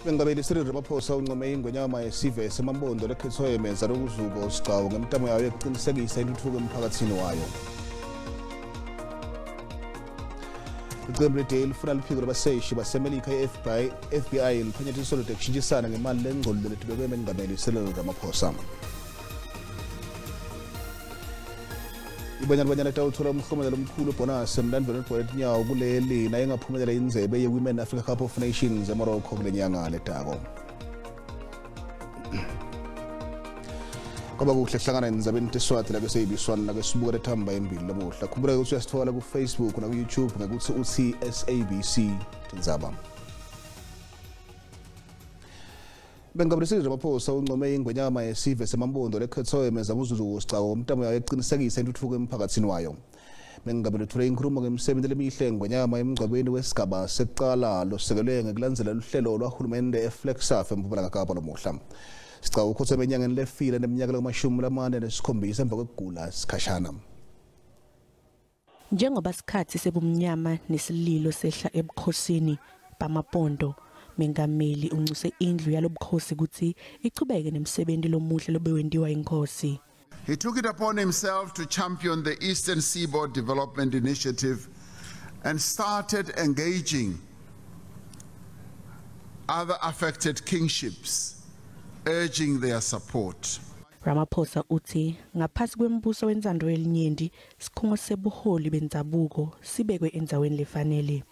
Mengameli Ramaphosa uncome iNgwenyama yesive yemaMpondo lekhetho yemenza lokuzuko sigcawu ngemtamo yayo yokuqinisekisa intuthuko emphakatsini wayo. Iqembu leDale lifuna liphiko labaseshi baseMelika FBI liphenye tinsolo tekushintshisana ngemali lengcolo letibekwe mengameli Ramaphosa. Ibanyana tawuthola umhlomelo omkhulu bonus emlandweni wetinyawo kuleli naye ngaphumelela indzebe ye-Women Africa Cup of Nations eMorocco kulenyanga letako. Kwaba kuhle hlangana endzabeni teswati la kuseyibiswana la kusibuka lethamba embili lamuhla. Khumbula ukuthi uyasithola ku Facebook na ku YouTube ngakuthi uthi SABC Tindzaba. Bengameli Ramaphosa uncome iNgwenyama yesive yemaMpondo lekhetho yemenza lokuzuko sigcawu ngemtamo yayo yokuqinisekisa intuthuko emphakatsini wayo. Mengameli uthule inkulumo ngemisebenzi lemihle iNgwenyama emngcwabeni wesigaba sekuqala losekelwe ngekulandzela luhlelo lwahulumende eFlexaf eMpumalanga Kapa lomuhla. Sigcawu ukhotheme enyangeni lefile neminyaka le-47 emva kwekugula sikhashana. Njengoba isikhathi sebumnyama nesililo sehla ebukhosini bamaMpondo, mengameli uncuse indlu yalobukhosi ukuthi ichubeke nemsebenzi lomuhle lobewendiwa inkosi. He took it upon himself to champion the Eastern Seaboard Development Initiative and started engaging other affected kingships, urging their support. Ramaphosa uthi ngaphasi kwembuso wenzando elinyenti sikhungo sebuholi bendzabuko sibekwe endzaweni lefanele.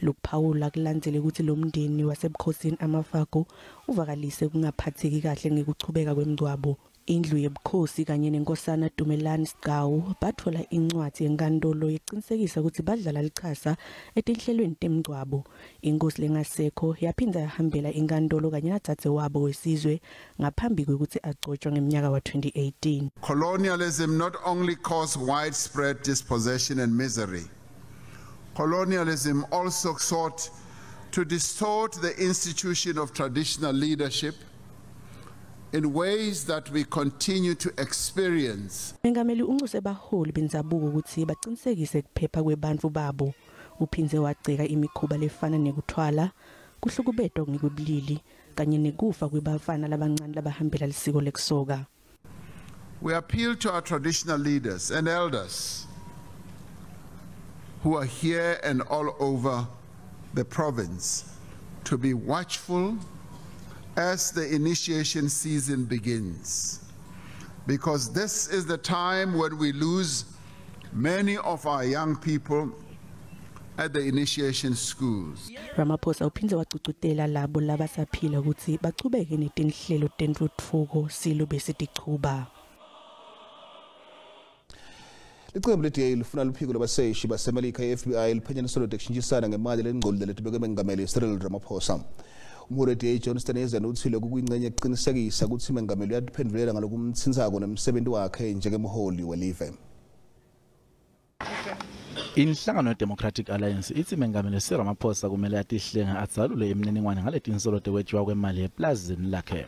Luphawula kulandzele ukuthi lo mndeni wasebukhosini amafago uvakalise kungaphatheki kahle ngekuchubeka kwemngcwabo. Indlu yebukhosi kanye nenkosana Dumelani Sigcawu bathola incwadi yenkantolo yeqinisekisa ukuthi badlala lichaza etinhlelweni temngcwabo. Inkosi lengasekho yaphinda yahambela inkantolo kanye nadzadze wabo wesizwe ngaphambi kwekuthi agcotshwe ngeminyaka wa 2018. Colonialism not only caused widespread dispossession and misery, colonialism also sought to distort the institution of traditional leadership in ways that we continue to experience. Mengameli uncuse baholi bendzabuko ukuthi baqinisekise kuphepha kwebantfu babo. Uphinze wagceka imikhuba lefana nekuthwala, kuhlukubetwa ngekubulili kanye nekufa kwebafana labancane labahambela lisiko lekusoka. We appeal to our traditional leaders and elders who are here and all over the province to be watchful as the initiation season begins, because this is the time when we lose many of our young people at the initiation schools. Ramaphosa uphinze wacucutela labo labasaphila ukuthi bachubeke netinhlelo tentuthuko silo besitichuba. Iqembu leDale lifuna liphiko labaseshi baseMelika FBI liphenye tinsolo tekushintshisana ngemali lengcolo letibekwe mengameli Ramaphosa. Umholi weDale Johnston yezena uthile kuyingxenye eqinisekisa ukuthi mengameli uyaphendulela ngalokumtsintsako nemsebenzi wakhe njengemholi welive. Inhlangano ye-Democratic Alliance ithi mengameli Ramaphosa kumele atihlenga atsalule imininingwane ngaletinsolo tekwetshwa kwemali eplazini lakhe.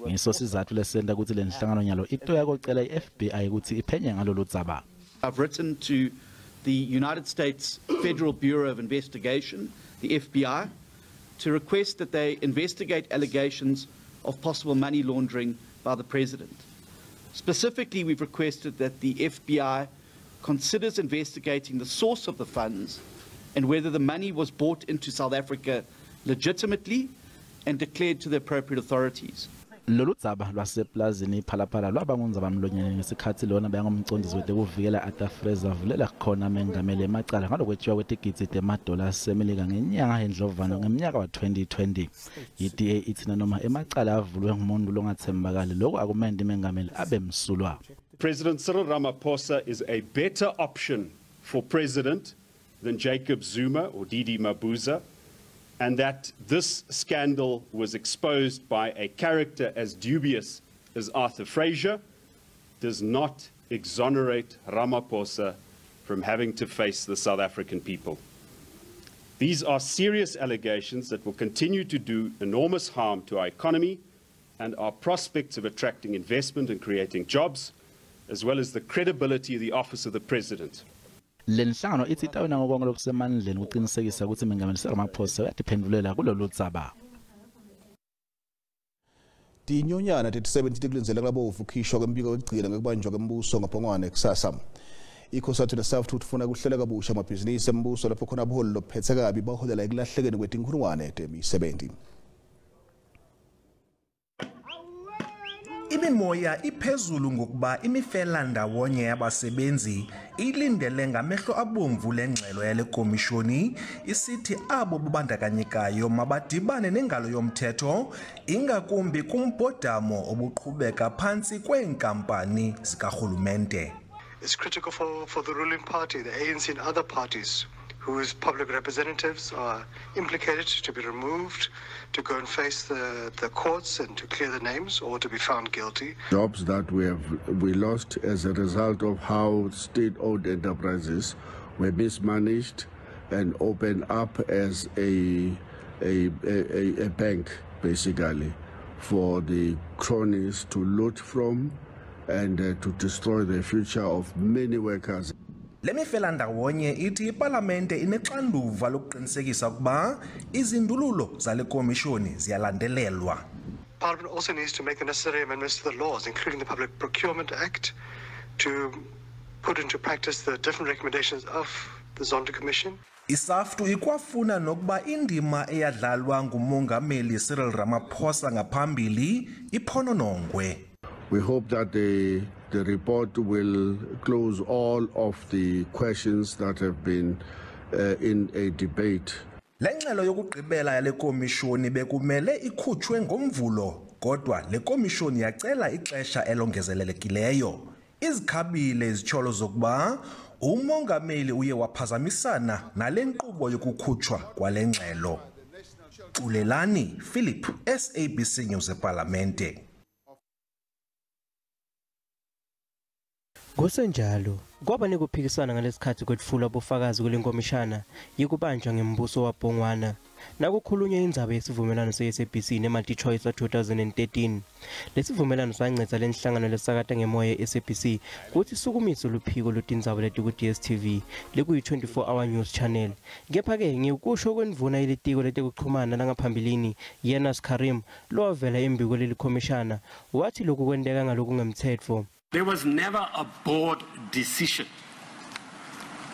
Ngiso sizathu lesenta ukuthi le nhlangano nyalo itoya kocela iFBI ukuthi iphenye ngalolu dzaba. I've written to the United States Federal Bureau of Investigation, the FBI, to request that they investigate allegations of possible money laundering by the president. Specifically, we've requested that the FBI considers investigating the source of the funds and whether the money was brought into South Africa legitimately and declared to the appropriate authorities. Lolu dzaba lwaseplazini phalaphala lwabangunzaba mlonyeni ngesikhathi lona bayangomcondizi wetekuvikela atafreza vulela khona mengameli emacala ngalokwetshwa kwetigidzi temadola semelika ngenyanga yendlovana ngeminyaka wa 2020. IDA ithi noma emacala avulwe ngumuntu longathembakali lokho akumende mengameli abe msulwa. President Cyril Ramaphosa is a better option for president than Jacob Zuma or Didi Mabuza, and that this scandal was exposed by a character as dubious as Arthur Fraser does not exonerate Ramaphosa from having to face the South African people. These are serious allegations that will continue to do enormous harm to our economy and our prospects of attracting investment and creating jobs, as well as the credibility of the office of the president. Lenhlangano ithi itawena ngokonke lokusemandleni ukuqinisekisa ukuthi mengameli Ramaphosa uyatiphendulela kulolu dzaba. Tinyonyana 37 tikulenzela kabovu khishwa kwembiko wekugcina ngekubanjwa kwembuso ngabhongwana kusasa. Ikhosathu leSouth ufuna kuhlela kabusha amabhizinisi embuso lapho khona abuholi lophethe kabi baholela ekulahlekeni kwetinkulungwane temisebenzi. Imimoya iphezulu ngokuba imifelandawonye yabasebenzi ilindele ngamehlo abomvu lengxelo yale komishoni isithi abo bubandakanyekayo mabadibane nengalo yomthetho ingakumbi kumbhodamo obuqhubeka phantsi kweenkampani zikarhulumente. It's critical for the ruling party, the ANC and other parties whose public representatives are implicated to be removed, to go and face the courts and to clear the names or to be found guilty. Jobs that we lost as a result of how state-owned enterprises were mismanaged and opened up as a bank, basically, for the cronies to loot from and to destroy the future of many workers. Lemifelandawonye ithi iParlamente inexanduva lokuqinisekisa ukuba izindululo zale komishoni ziyalandelelwa. Parliament also needs to make the necessary amendments to the laws, including the Public Procurement Act, to put into practice the different recommendations of the Zondo Commission. Isaftu ikwafuna nokuba indima eyadlalwa ngumongameli Cyril Ramaphosa ngaphambili iphononongwe. We hope that the report will close all of the questions that have been in a debate. Lengxelo yokugqibela yale komishoni bekumele ikhutshwe ngomvulo kodwa le komishoni yacela ixesha elongezelelekileyo. Izikhabile izitsholo zokuba umongameli uye waphazamisana nale nkqubo yokukhutshwa kwale ngxelo. Xulelani Philip, SABC News eParlamente. Ngosenjalo kwaba nekuphikisana ngalesikhathi kwetfula ubufakazi kwelinkomishana yekubanjwa ngembuso wabhongwana nakukhulunywa indzaba yesivumelano se-SABC ne-multi-choice wa-2013. Lesivumelano sancedza lenhlangano lesakata ngemoya ye-SABC kuthi sukumise luphiko lwetindzaba letiku-DSTV lekuyi-24-hour news channel. Kepha-ke ngikusho kwendvuna yelitiko letekuchumana langaphambilini Yenas Karim lowavela Umbiko Lelikomishana wathi lokhu kwenteka ngalokungemtsetfo. There was never a board decision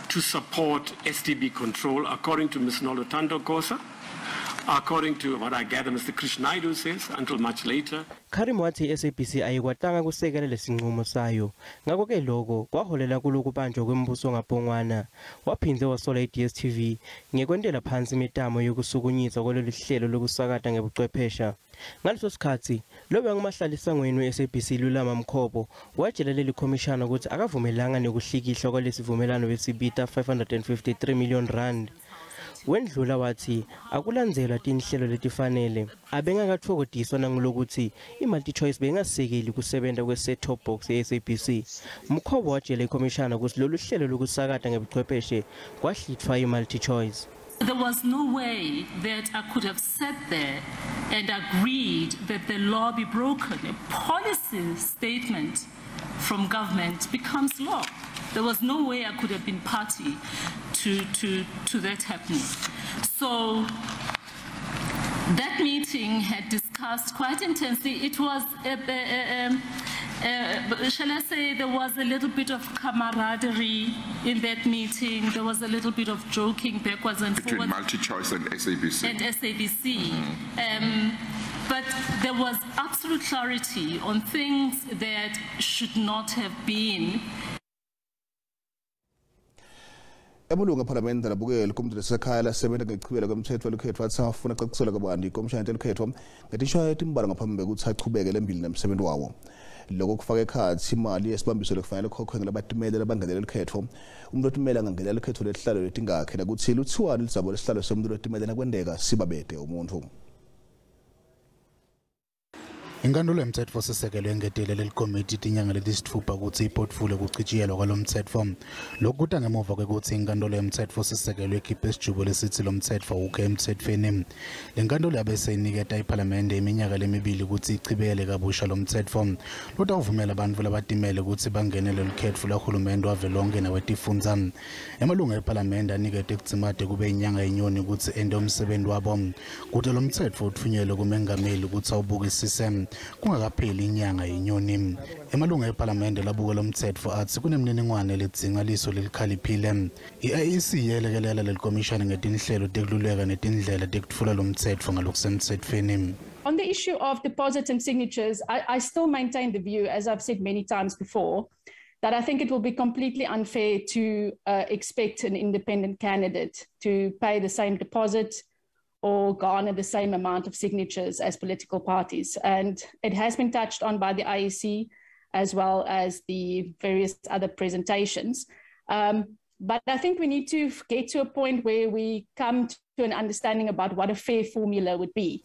to support STB control, according to Ms. Nolotando Kosa, according to what I gather Mr. Krishnaidu says, until much later. Karim wathi SABC ayikwatanga kusekela lesinqumo sayo. Ngakho-ke lokho kwaholela kulokubanjwa kwembuso ngabhongwana. Waphindze wasola i-DSTV ngekwentela phansi imitamo yokusukunyiswa kwalolu hlelo lokusakata ngebuchwephesha. Ngaleso sikhathi lobe ngumahlalisangweni we-SABC Lulama Mkhobo watshela Lelikomishana ukuthi akavumelanga nekuhlikihla kwalesivumelano besibita 553 million rand. Wendlula wathi akulandzelwa tinhlelo letifanele abengakathokodiswa nangulokuthi i-multi-choice bengasekeli kusebenta kwe-set-top box ye-SABC. Mkhobo watshela ikomishana ukuthi lolu hlelo lokusakata ngebuchwepheshe kwahlithwa i-multi-choice. There was no way that I could have sat there and agreed that the law be broken. A policy statement from government becomes law. There was no way I could have been party to that happening. So that meeting had discussed quite intensely. It was, shall I say, there was a little bit of camaraderie in that meeting. There was a little bit of joking backwards and forwards. Between multi-choice and SABC. And SABC. But there was absolute clarity on things that should not have been. Amalungu eParlamente labukela kumntu lesekhaya lasebenza ngechibiyela kwemthetho lekhetho wathi afuna xaxisela kabanti ikomishana lekhetho ngetishaya etimbala ngaphambi kokuthi achubeke lembili nemsebenzi wawo. Lokho kufaka ekhathi imali yesibambiso lekufanele ukhokhwe ngelabatimele labangenela lekhetho. Umuntu otimela angangenela lekhetho lesihlalo letingakhe nakuthi luthiwani lizabo lesihlalo somuntu otimele nakwendeka sibabede umuntu. Inkantolo yomtsetfo sisekelo yengetele Lelikomiti tinyanga letisitfupha ukuthi iportfolio kuchibiyela kwalomtsetfo. Lokhu kuta ngemuva kwekuthi inkantolo yomtsetfo sisekelo ikhiphe isijubo lesithi lomtsetfo ukhe emtsetfweni. Lenkantolo yabe seyiniketa iParlamente iminyaka lemibili ukuthi ichibiyele kabusha lomtsetfo. Lotawuvumela abantu labatimele ukuthi bangenele lekhetho lahulumende wavelonke nawetifundza. Emalungu eParlamente anikete ekudzimate kube inyanga yenyoni ukuthi ende umsebenzi wabo. Kuthi lomtsetfo uthunyelwe kumengameli ukuthi awubukisise kungakapheli inyanga yenyoni. Emalunga eParliament labuka lomtsetfo athi kunemniningwane ledzinga liso lelikhaliphile. I-IEC yelekelela Lelikomishana ngetinhlelo tekululeka netindlela tekutfula lomtsetfo ngalokusemtsetfweni. On the issue of deposits and signatures, I still maintain the view, as I've said many times before, that I think it will be completely unfair to expect an independent candidate to pay the same deposit or garner the same amount of signatures as political parties. And it has been touched on by the IEC as well as the various other presentations. But I think we need to get to a point where we come to an understanding about what a fair formula would be.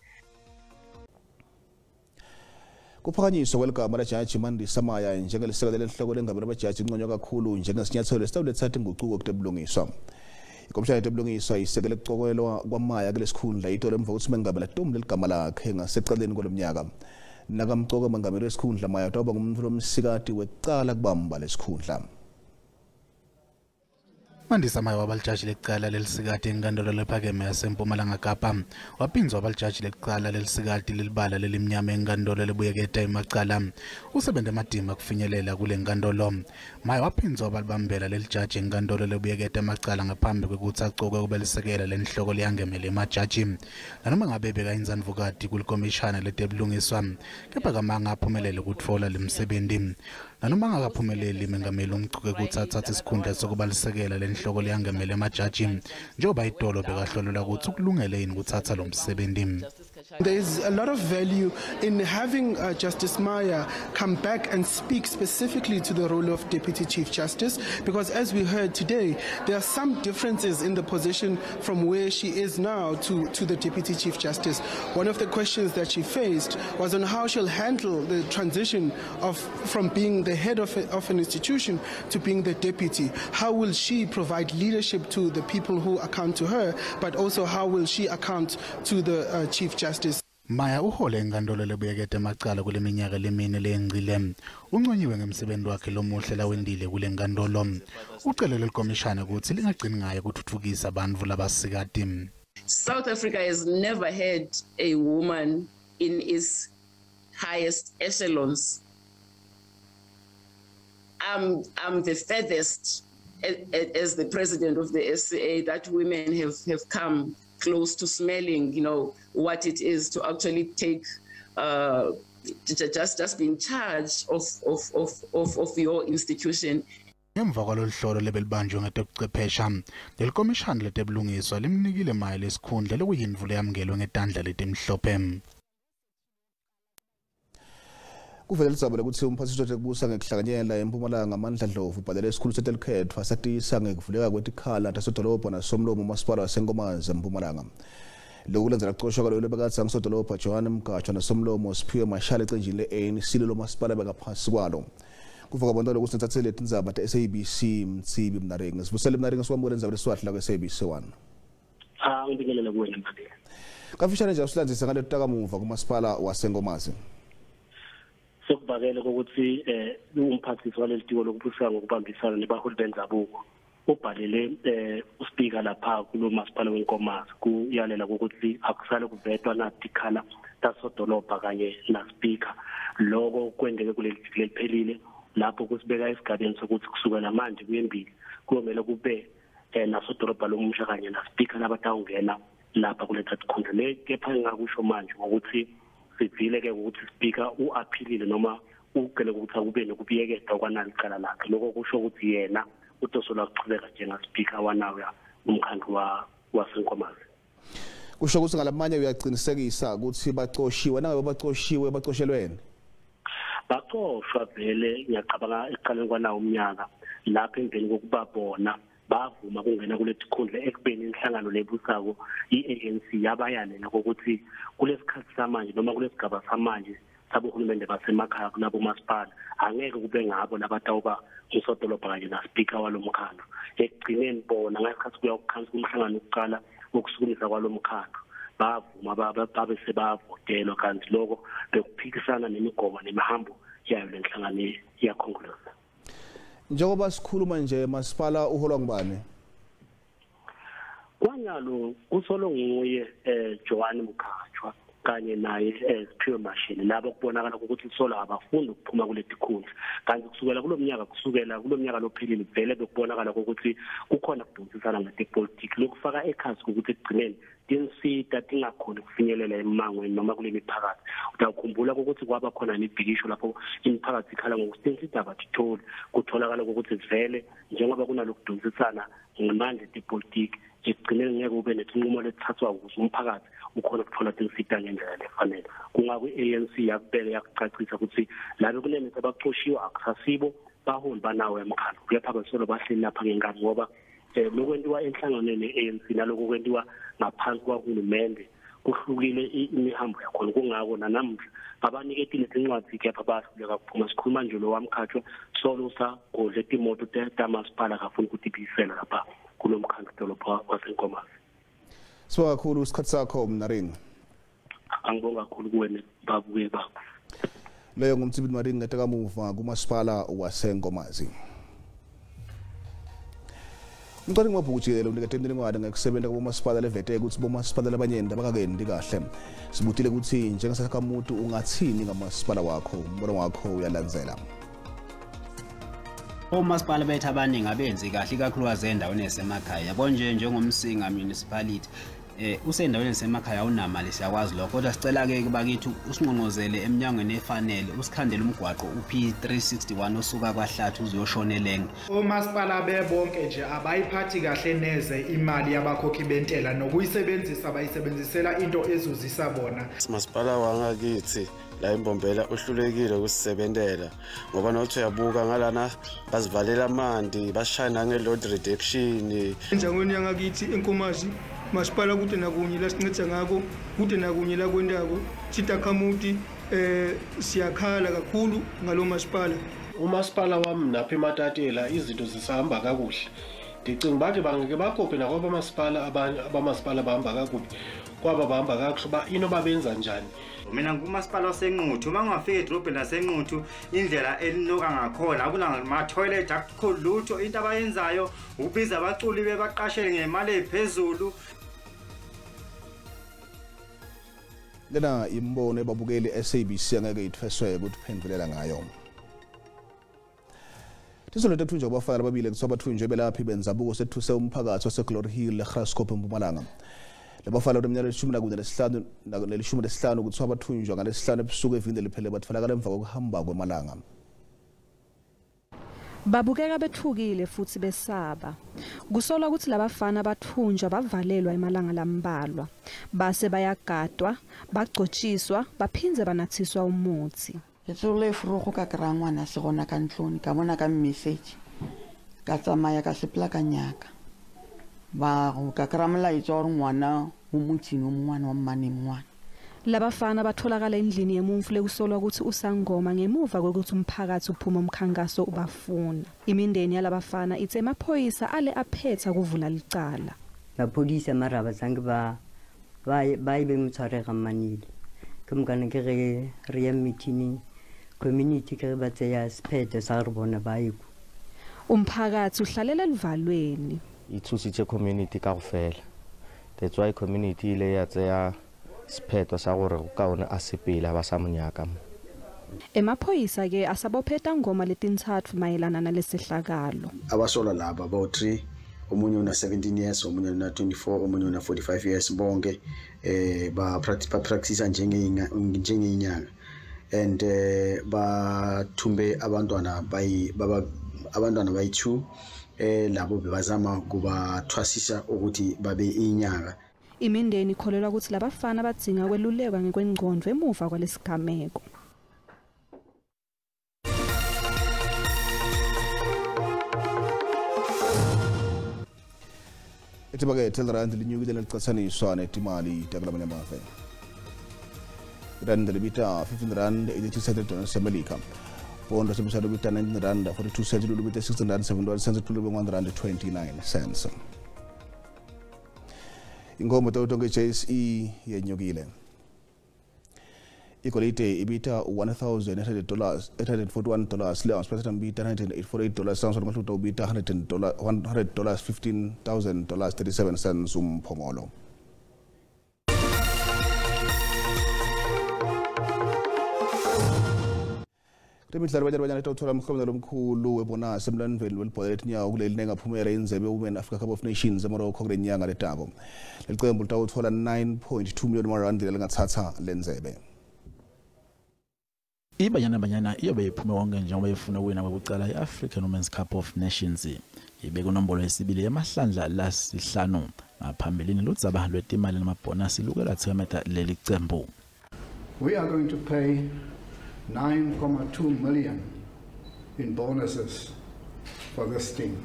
Kuphakanyiswa kwegama lajaji Tindzaba njengelisekela lenhloko lengabe labajaji inconywa kakhulu njengesinyathelo esitawulethatha inguquko kutebulungiswa. Ikomishana yetebulungiswa isekele kucokwelwa kwaMaya kulesikhundla itolo emva kokuthi mengabe latombe ligama lakhe ngasecaleni kwalomnyaka. Nakamcoka mengameli wesikhundla Maya utawuba ngumuntu lomsikati wecala kubamba lesikhundla. Tindzaba wabalijaji lecala lelisikati enkantolo lephakeme yaseMpumalanga Kapa. Waphinzwa wabalijaji lecala lelisikati lelibala lelimnyama enkantolo lebuyeketa emacala. Usebenze emadima kufinyelela kule nkantolo. Maya waphinzwa wabalibambela lelijaji enkantolo lebuyeketa emacala ngaphambi kwekuthi acokwe kube lisekela lenhloko liyangemela emajaji. Nanoma ngabe bekayinzandvukati kulikomishana letebulungiswa, kepha kamanga aphumelele kutfola lemsebenzi. Nanoma ngakaphumeleli mengameli umcuke kuthi athathe isikhundla sokuba lisekela lenhloko liyangemela emajaji njengoba itolo bekahlolelwa ukuthi ukulungele yini ukuthatha lo msebenzi. There is a lot of value in having Justice Maya come back and speak specifically to the role of Deputy Chief Justice, because as we heard today, there are some differences in the position from where she is now to the Deputy Chief Justice. One of the questions that she faced was on how she'll handle the transition from being the head of an institution to being the deputy. How will she provide leadership to the people who account to her, but also how will she account to the Chief Justice? Maya uhole enkantolo lebuyeketa emacala kule minyaka lemine leyengcile. Unconyiwe ngemsebenzi wakhe lomuhle lawendile kule nkantolo. Ucelele Ikomishana ukuthi lingagcini ngaye kuthuthukisa abantu labasikati. South Africa has never had a woman in its highest echelons. I'm the furthest as the president of the SCA that women have come close to smelling, what it is to actually take, just be in charge of your institution. Ngemuva kwalolu hlolo lebelibanjwe ngetebuchwephesha, lelikomishana letebulungiswa limnikile Maya lesikhundla lokuyindvula yamkelwe ngetandla letimhlophe. Kuvele lidzaba ukuthi umphathiswa wetekubusa ngekuhlanganyela eMpumalanga Amandla Dlovu ubhalele isikhulu setelikhethwa satisa ngekuvuleka kwetikhala tasodolobha nasomlomo umasipala waseNkomazi eMpumalanga. Lokhu kulandela kucoshwa kwalo lebekatsi ngisodolobha Johann Mgajwa nasomlomo Siphiwe Mashale ecenjini le-ANC lomasipala bekaphasi kwalo. Kuva kwabantwana ukuthi nithathele Tindzaba te-SABC Mtsibi Mnarengi. Sibusele Mnarengi sikwamukela indzaba lesiswahili la kwe-SABC 1. Ngibingelela kuwena manje. Kafishane nje usilandzise ngale tutakamuva kumasipala waseNkomazi. Sokubakela ukuthi umphathisi walelitiko lokubusa ngokubambisana nebaholi benzabuko ubhalele uSpeaker lapha kulo masipala weNkomazi kuyalela ukuthi akusale kuvetwa natikhala tasodolobha kanye naSpeaker. Lokho kwendeke kuleli liphelile lapho kusibeka esigabeni sokuthi kusukela manje kuyembili kuyomela kube nasodolobha lomusha kanye naSpeaker labatawungena lapha kuletha tikhundla le kepha ngakusho manje ukuthi sivile ke ukuthi Speaker uaphilile noma ugele ukuthi akube nokubiyekeza kwanali icala lakhe. Lokho kusho ukuthi yena utosola ukuchubeka njengaSpeaker wanawe umkhandlu waseNkomazi. Kusho ukuthi ngalamanye uyaqinisekisa ukuthi bacoshiwe nawe bacoshiwe bacoshelweni. Bacoshwa vele ngiyacabanga eqaleni kwanawo umnyaka lapha emveni kokuba bona bavuma kungena kuletikhundla ekubeni inhlangano lebusako iANC yabayalela ukuthi kulesikhathi samanje noma kulesigaba samanje sabohulumende basemakhaya kulabo masipala angeke kube ngabo labatawuba usodolobha kanye naSpeaker walomkhandlu. Ekugcineni bona ngesikhathi kuya ukukhansa umhlangano ukuqala ukusukumisa kwalomkhandlu bavuma babe sebavotelwa kanti lokho bekuphikisana nemigomo nemihambo yayo lenhlangano yakhongress. Njengoba sikhuluma nje masipala uholwa ngubani? Kwanyalo kusolo nguye Johann Mgajwa kanye naye Siphiwe Mashini labo kubonakala ukuthi solo abafundi ukuphuma kuleti khundla kanti kusukela kulomnyaka lophelile vele bekubonakala ukuthi kukhona ukudonsisana ngepolitiki lokufaka ekhasi ukuthi ekugcineni tinsita tingakhona ukufinyelela emangweni noma kule miphakathi utawukhumbula ukuthi kwaba khona nebhikisho lapho imiphakathi ikhala ngokuthi tinsita abathitholi kutholakala ukuthi vele njengoba kunalokudonsisana ngamandla epolitiki ekugcineni ngeke ube nesinqumo lethathwa ukuze umphakathi ukhona ukuthola tinsita ngendlela lefanele kungaku ANC yakubele yakucacisa ukuthi labe kunene abaqoshiwe akusasibo baholi banawo emkhando kuyapha basolo bahleli lapha ngengane ngoba lokwentiwa enhlanganweni ANC naloko kwentiwa ngaphansi kwahulumende kuhlukile imihambo yakhona kungako nanamhla abaniketile incwadi kepha bahluleka kuphuma sikhuluma nje lo wamkhathwa solo sagodle timoto tamasipala kafuna ukuthi ibisela lapha kulomkhando dolopha kwasenkomazi. Sibonga kakhulu isikhathi sakho Mnaring. Angibonga kakhulu kuwena babuke bakho. Leyo ngumtsibili Maring ngete kamuva kumasipala wasenkomazi. Ngicela ngibabhukujele uniketendele ngwade ngekusebenza kumasipala levete ukuthi bomasipala labanyeni abakakendi kahle. Sibutile ukuthi njengesakhamuntu ungathini ngamasipala wakho, umbono wakho uyalandzela. Omasipala bethu abaningi abenzi kahle ikakhulukazi endaweni esemakhaya yabo njengomsinga municipality usendaweni esemakhaya unamali siyakwazi lokho kodwa sicela ke bakithi usinqonqozele eminyangweni efanele usikhandele umgwaqo uP361 osuka kwaHlathu uzoshonelenge. Omasipala bebonke nje abayiphathi kahle neze imali yabakhokhi bentela nokuyisebenzisa bayisebenzisela into ezuzisa bona. Masipala wangakithi la imbombela uhlulekile ukusebenzela ngoba nothi uyabuka ngalana bazivalela amandi bashayina ngeload reduction enjangweni yangakithi enkomazi masipala kude nakunye la sinceda ngako kude nakunye la kwendako sitakhamuti siyakhala kakhulu ngalo masipala. Umasipala wami napha eMatatela izinto zisahamba kakuhle ndicinga bathi bangeke bakhophe nakwaba amasipala abamasipala bahamba kakubi kwaba bahamba kakuhle ba inoba benza njani. Mina ngumasipala wasenquthu uma ngafika edrobheni lasenquthu indlela elinoka ngakhona akuna toilet akukho lutho into abayenzayo ubiza abaculi bebaqashele ngemali ephezulu. Lena imbono yebabukeli SABC angeke ithweswe ukuthi phendulela ngayo. Tinsolo letitsintsa kubafana ababili kusabathunjwe belaphi benzabuko sethuse umphakatsi waseGlory Hill eGraskop eMpumalanga. Lebafana leminyaka nelishumi ukuthi abathunjwa ngalesihlanu ebusuku evinde liphele batholakala emva kokuhamba kwemalanga. Babukeka bethukile futhi besaba. Kusolwa ukuthi labafana bathunjwa bavalelwa emalanga lambalwa. Base bayagadwa, bagcotshiswa, baphindze banathiswa umuthi. Etsole frugo ka krangwana se gona ka ntloni ka bona ka message. Ka tsamaya ka sepla ka nyaka. Ba ka kramela itsoro ngwana umuthini umwana wa mmane mwana. Labafana batholakala endlini yemumfu lekusolwa ukuthi usangoma ngemuva kokuthi umphakathi uphuma umkhankaso ubafuna. Imindeni yalabafana ithe emaphoyisa ale aphetha kuvula licala. Maphodisa maraba zange ba ibe mutshwarega manile. Ke mokana ke re ya meeting community ke ba tseya siphetho sa re bona ba iku. Umphakathi uhlalela livalweni. Ithusitse community ka gofela. That's why community ile ya tseya siphetho sa gore go kaone asipela ba sa monyaka. Emaphoyisa ke asabopheta ngoma letintsatfu mayelana nalesihlakalo. Abasola laba about 3 omunye una 17 years omunye una 24 omunye una 45 years bonke ba practice njengeinyanga and bathumbe abantwana bayi2 labo bebazama kubathwasisa ukuthi babe inyanga. Imindeni ikholelwa ukuthi labafana badzinga kwelulekwa ngekwengqondo emuva kwalesigameko. Etibake telrand linyukile licatsaniswa netimali takulamanya amave. Rand libita 15 rand 82 cents America. Pondo sebesar libita 19 rand 42 cents libita 16 rand 7 cents libita 1 rand 29 cents. Ingoma totonge JSE yenyukile. Ikolite ibita $1,841 le ounce mbita $148 sounds like to bita $100 $15,000 37 cents umphongolo. Temidlalo abanye etawuthola umklomelo omkhulu webonus emlandweni welibhola letinyawo kuleli nengaphumela indlebe Women Africa Cup of Nations eMorocco kule nyanga letabo. Leli qembu litawuthola 9.2 million marandi lingathatha lenzebe. Ibanyana iyobe iphume wonke njengoba ifuna ukuwina kwekucala i-African Women's Cup of Nations. Ibe kunombolo yesibili yamahlandla lasihlanu. Ngaphambilini ludzaba lwetimali namabhonasi luke lathemeta leli qembu. We are going to pay 9.2 million in bonuses for this team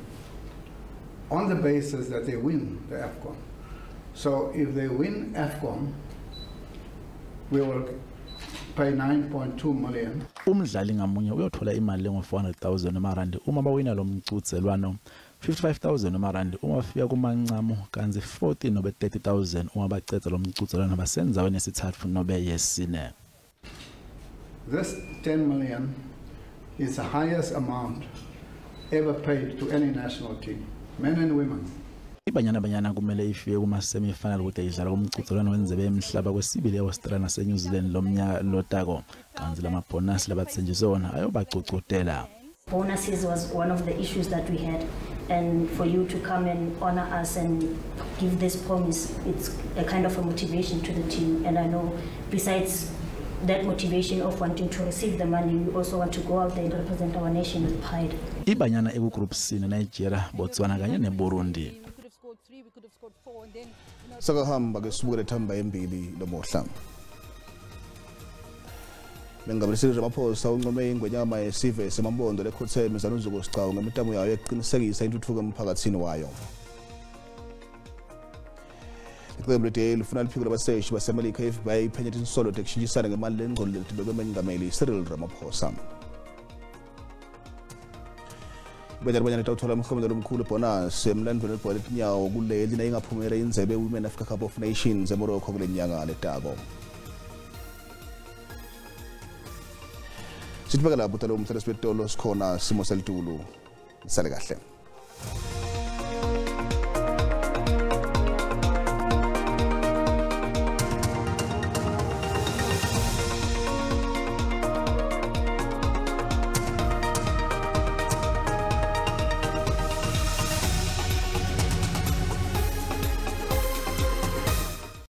on the basis that they win the AFCON. So if they win AFCON, we will pay 9.2 million. Umdlali ngamunye uyothola imali engu-400,000 amarandi uma bawina lo mcuzelwano, 55,000 amarandi uma bafika kumancamo kanzi 40 nobe 30,000 uma bacedza lo mcuzelwano basenzaweni yesithathu nobe yesine. This 10 million is the highest amount ever paid to any national team, men and women. Ibanyana kumele ifike kuma-semi-final ukuthi idlala kumcucelwano wenzebe emhlaba kwesibili e-Australia nase-New Zealand lomnyaka lotako kanzi lamabhonasi labathenjiswe wona ayobagcugcutela. Bonuses was one of the issues that we had, and for you to come and honor us and give this promise, it's a kind of a motivation to the team. And I know besides that motivation of wanting to receive the money, we also want to go out there and represent our nation with pride. Ibanyana eku-group C Nigeria, Botswana kanye neBurundi. Sakahamba ke subukele thamba embili lomohla. Mengameli Ramaphosa uncome iNgwenyama yesive yemaMpondo lekhothe mezanunzuko sicawu ngemitamo yayo eqinisekisa intuthuko emphakatsini wayo. Iqembu lethu lifuna liphiko labaseshi baseMelika FBI iphenye tinsolo tekushintshisana ngemali lengqondo letibekwe mengameli Ramaphosa. Banyana itawuthola umklomelo omkhulu bonus emlandweni welibhola letinyawo kuleli nayingaphumela indlebe Women Africa Cup of Nations eMorocco kule nyanga letabo. Sithibeka lapho talo umthelo sibetolo sikhona simo selitulu. Sale kahle.